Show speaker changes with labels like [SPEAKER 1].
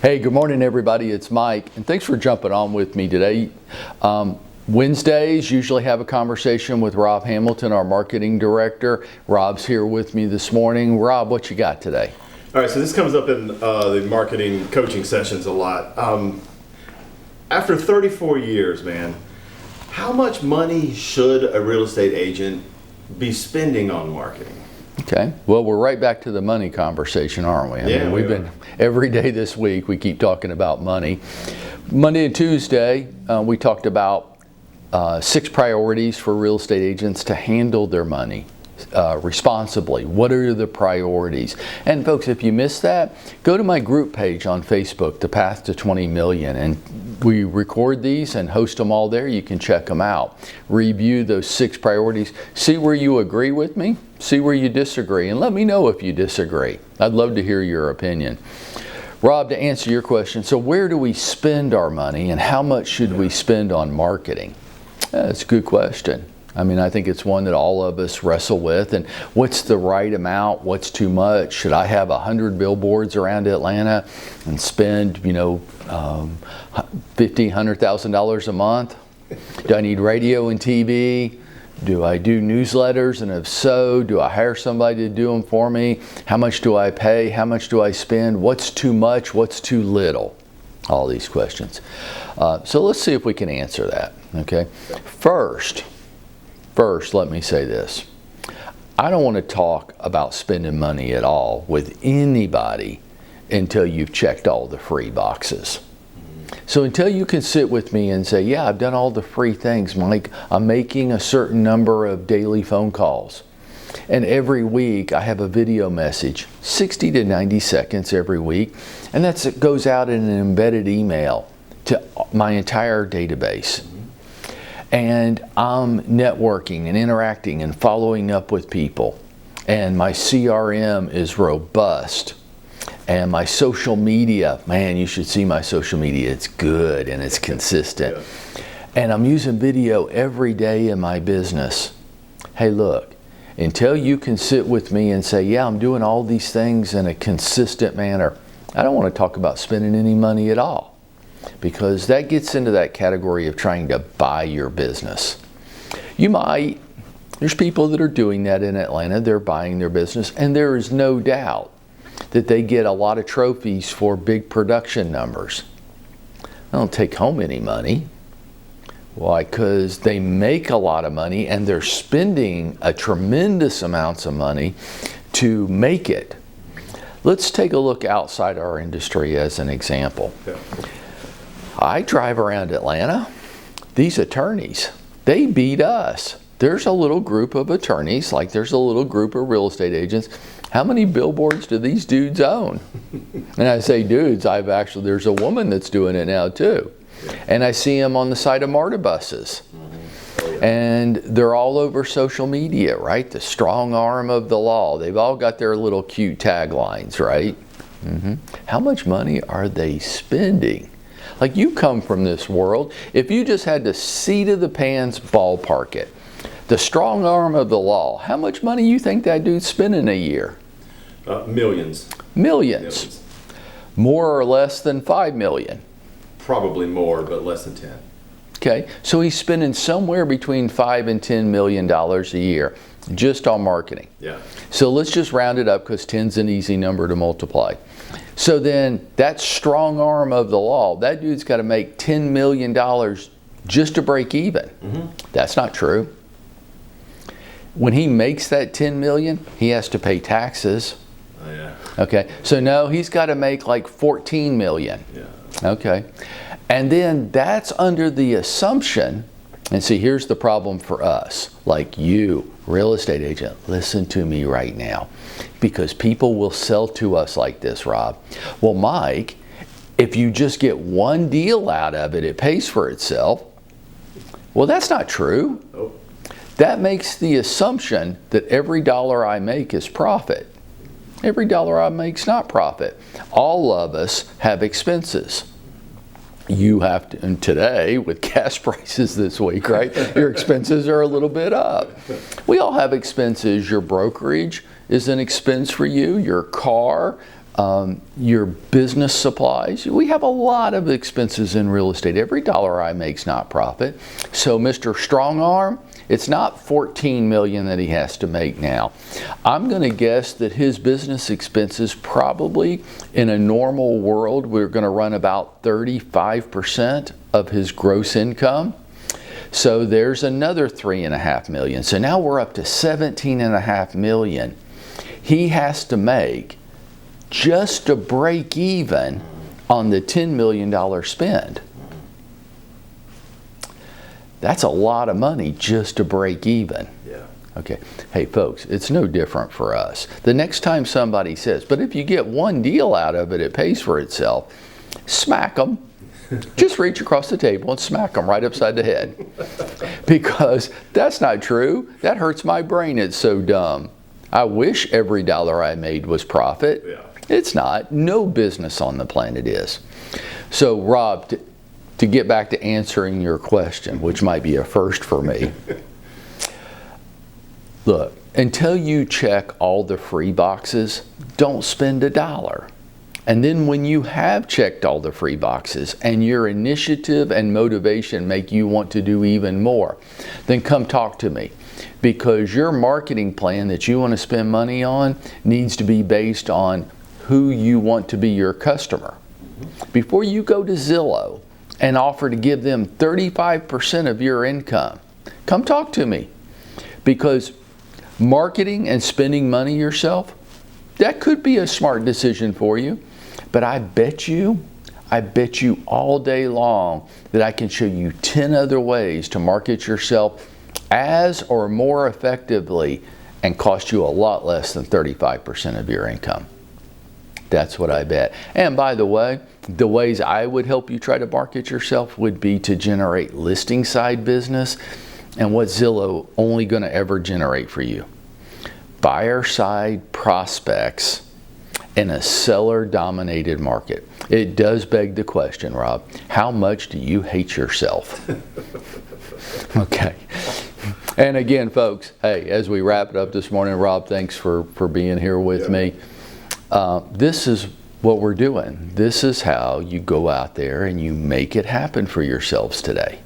[SPEAKER 1] Hey, good morning everybody, it's Mike, and thanks for jumping on with me today. Wednesdays usually have a conversation with Rob Hamilton, our marketing director. Rob's here with me this morning. Rob, what you got today?
[SPEAKER 2] All right, so this comes up in the marketing coaching sessions a lot. After 34 years, man, how much money should a real estate agent be spending on marketing?
[SPEAKER 1] Okay, well, we're right back to the money conversation, aren't we?
[SPEAKER 2] I mean,
[SPEAKER 1] we've been every day this week, we keep talking about money. Monday and Tuesday, we talked about 6 priorities for real estate agents to handle their money responsibly. What are the priorities? And folks, if you missed that, go to my group page on Facebook, The Path to 20 Million, and we record these and host them all there. You can check them out. Review those 6 priorities. See where you agree with me. See where you disagree. And let me know if you disagree. I'd love to hear your opinion. Rob, to answer your question, so where do we spend our money and how much should we spend on marketing? That's a good question. I mean, I think it's one that all of us wrestle with. And what's the right amount? What's too much? Should I have 100 billboards around Atlanta and spend, $50,000, $100,000 a month? Do I need radio and TV? Do I do newsletters? And if so, do I hire somebody to do them for me? How much do I pay? How much do I spend? What's too much? What's too little? All these questions. So let's see if we can answer that. Okay. First, let me say this. I don't want to talk about spending money at all with anybody until you've checked all the free boxes. So until you can sit with me and say, yeah, I've done all the free things, Mike. I'm making a certain number of daily phone calls. And every week I have a video message, 60 to 90 seconds every week. And that goes out in an embedded email to my entire database. And I'm networking and interacting and following up with people. And my CRM is robust. And my social media, man, you should see my social media. It's good and it's consistent. Yeah. And I'm using video every day in my business. Hey, look, until you can sit with me and say, yeah, I'm doing all these things in a consistent manner, I don't want to talk about spending any money at all. Because that gets into that category of trying to buy your business. There's people that are doing that in Atlanta. They're buying their business, and there is no doubt that they get a lot of trophies for big production numbers. They don't take home any money. Why? Because they make a lot of money and they're spending a tremendous amounts of money to make it. Let's take a look outside our industry as an example.
[SPEAKER 2] Yeah.
[SPEAKER 1] I drive around Atlanta. These attorneys, they beat us. There's a little group of attorneys, like there's a little group of real estate agents. How many billboards do these dudes own? And I say dudes, there's a woman that's doing it now too. And I see them on the side of MARTA buses. And they're all over social media, right? The strong arm of the law. They've all got their little cute taglines, right? How much money are they spending? Like, you come from this world. If you just had to seat of the pants ballpark it, the strong arm of the law, how much money you think that dude's spending a year?
[SPEAKER 2] Millions.
[SPEAKER 1] Millions. More or less than 5 million?
[SPEAKER 2] Probably more, but less than 10.
[SPEAKER 1] Okay, so he's spending somewhere between $5 and $10 million a year just on marketing.
[SPEAKER 2] Yeah.
[SPEAKER 1] So let's just round it up because 10's an easy number to multiply. So then that strong arm of the law, that dude's got to make $10 million just to break even. That's not true. When he makes that $10 million, he has to pay taxes.
[SPEAKER 2] Oh, yeah.
[SPEAKER 1] Okay, so no, he's got to make like $14 million.
[SPEAKER 2] Yeah.
[SPEAKER 1] Okay, and then that's under the assumption, and see, here's the problem for us, like you, real estate agent, listen to me right now, because people will sell to us like this, Rob. Well, Mike, if you just get one deal out of it, it pays for itself. Well, that's not true.
[SPEAKER 2] Oh.
[SPEAKER 1] That makes the assumption that every dollar I make is profit. Every dollar I make is not profit. All of us have expenses. You have to, and today with gas prices this week, right? Your expenses are a little bit up. We all have expenses. Your brokerage is an expense for you. Your car, your business supplies. We have a lot of expenses in real estate. Every dollar I make is not profit. So Mr. Strong Arm, it's not $14 million that he has to make now. I'm going to guess that his business expenses probably in a normal world, we're going to run about 35% of his gross income. So there's another $3.5 million. So now we're up to $17.5 million. He has to make just to break even on the $10 million spend. That's a lot of money just to break even.
[SPEAKER 2] Yeah.
[SPEAKER 1] Okay. Hey folks, it's no different for us. The next time somebody says, but if you get one deal out of it, it pays for itself, smack them. Just reach across the table and smack them right upside the head. Because that's not true. That hurts my brain. It's so dumb. I wish every dollar I made was profit.
[SPEAKER 2] Yeah.
[SPEAKER 1] It's not. No business on the planet is. So Rob, to get back to answering your question, which might be a first for me. Look, until you check all the free boxes, don't spend $1. And then when you have checked all the free boxes and your initiative and motivation make you want to do even more, then come talk to me. Because your marketing plan that you want to spend money on needs to be based on who you want to be your customer. Before you go to Zillow and offer to give them 35% of your income, come talk to me. Because marketing and spending money yourself, that could be a smart decision for you. But I bet you all day long that I can show you 10 other ways to market yourself as or more effectively and cost you a lot less than 35% of your income. That's what I bet. And by the way, the ways I would help you try to market yourself would be to generate listing side business. And what's Zillow only going to ever generate for you? Buyer side prospects in a seller dominated market. It does beg the question, Rob, how much do you hate yourself? Okay. And again, folks, hey, as we wrap it up this morning, Rob, thanks for being here with me. This is what we're doing. This is how you go out there and you make it happen for yourselves today.